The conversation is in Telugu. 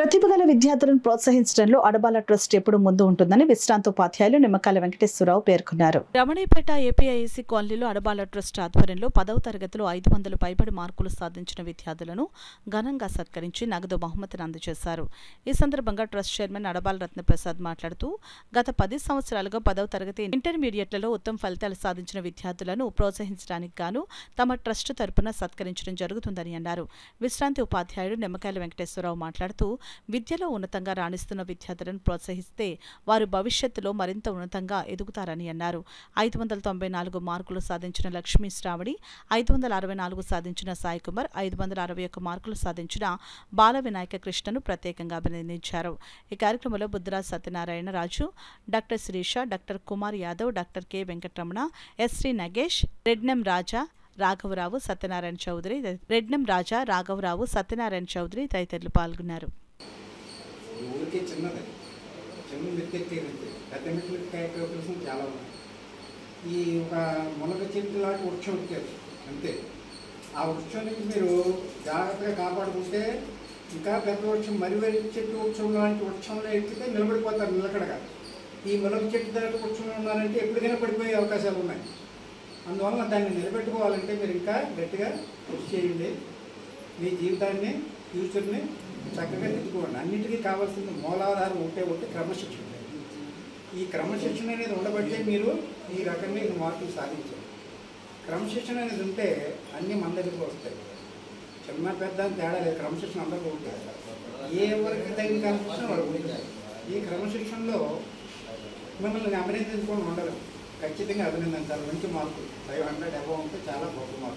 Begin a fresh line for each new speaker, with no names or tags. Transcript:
ప్రతిభ గల విద్యార్థులను ప్రోత్సహించడంలో అడబాల ట్రస్ట్ ఎప్పుడు ముందు ఉంటుందని విశ్రాంతోపాధ్యాయులు నిమ్మకాయల వెంకటేశ్వరరావు పేర్కొన్నారు. రమణీపేట ఏపీఐసి కాలనీలో అడబాల ట్రస్ట్ ఆధ్వర్యంలో 10వ తరగతిలో 500 పైబడి మార్కులు సాధించిన విద్యార్థులను ఘనంగా సత్కరించి నగదు బహుమతిని అందజేశారు. ఈ సందర్భంగా ట్రస్ట్ చైర్మన్ అడబాల రత్నప్రసాద్ మాట్లాడుతూ గత 10 సంవత్సరాలుగా 10వ తరగతి ఇంటర్మీడియట్లలో ఉత్తమ ఫలితాలు సాధించిన విద్యార్థులను ప్రోత్సహించడానికి గాను తమ ట్రస్ట్ తరపున సత్కరించడం జరుగుతుందని అన్నారు. విశ్రాంతి ఉపాధ్యాయుడు నిమ్మకాయల వెంకటేశ్వరరావు మాట్లాడుతూ విద్యలో ఉన్నతంగా రాణిస్తున్న విద్యార్థులను ప్రోత్సహిస్తే వారు భవిష్యత్తులో మరింత ఉన్నతంగా ఎదుగుతారని అన్నారు. 594 మార్కులు సాధించిన లక్ష్మీ శ్రావణి, 564 సాధించిన సాయి కుమార్, 561 మార్కులు సాధించిన బాల వినాయక కృష్ణను ప్రత్యేకంగా అభినందించారు. ఈ కార్యక్రమంలో బుద్ధరాజ్ Satyanarayana Raju, doctor Sirisha, doctor Kumar Yadav, doctor K Venkataramana, ఎస్శ్రీ Nagesh, Rednam రాజా, రాఘవరావు, సత్యనారాయణ చౌదరి, రెడ్నం రాజా, రాఘవరావు, సత్యనారాయణ చౌదరి తదితరులు పాల్గొన్నారు.
ఊరికే చిన్నది చిన్న మెత్తెత్తే పెద్ద మెట్లు చాలా ఉన్నాయి. ఈ ఒక మునగ చెట్టు లాంటి వృక్షం ఎక్కారు అంతే. ఆ వృక్షానికి మీరు జాగ్రత్తగా కాపాడుకుంటే ఇంకా పెద్ద వృక్షం మరివరి చెట్టు వృక్షం లాంటి వృక్షంలో ఎక్కితే నిలబడిపోతారు నిలకడగా. ఈ మునగ చెట్టు దాటి వృక్షంలో ఉన్నారంటే ఎప్పటికైనా పడిపోయే అవకాశాలు ఉన్నాయి. అందువల్ల దాన్ని నిలబెట్టుకోవాలంటే మీరు ఇంకా గట్టిగా కృషి చేయండి. మీ జీవితాన్ని ఫ్యూచర్ని చక్కగా దిద్దుకోండి. అన్నిటికీ కావాల్సిన మూలాధారం ఒకటి క్రమశిక్షణ. ఈ క్రమశిక్షణ అనేది ఉండబట్టే మీరు ఈ రకంగా ఈ మార్కులు సాధించారు. క్రమశిక్షణ అనేది ఉంటే అన్నీ మన దగ్గరికి వస్తాయి. చిన్న పెద్ద తేడా లేదు, క్రమశిక్షణ అందరికీ ఉంటాయి. ఏ ఎవరికి తగిన క్రమశిక్షణ వాళ్ళు ఉంటారు. ఈ క్రమశిక్షణలో మిమ్మల్ని అభినందించుకొని ఉండదు, ఖచ్చితంగా అభినందించాలి. మంచి మార్కులు 500 అబౌవ్ ఉంటే చాలా గొప్ప మార్కులు.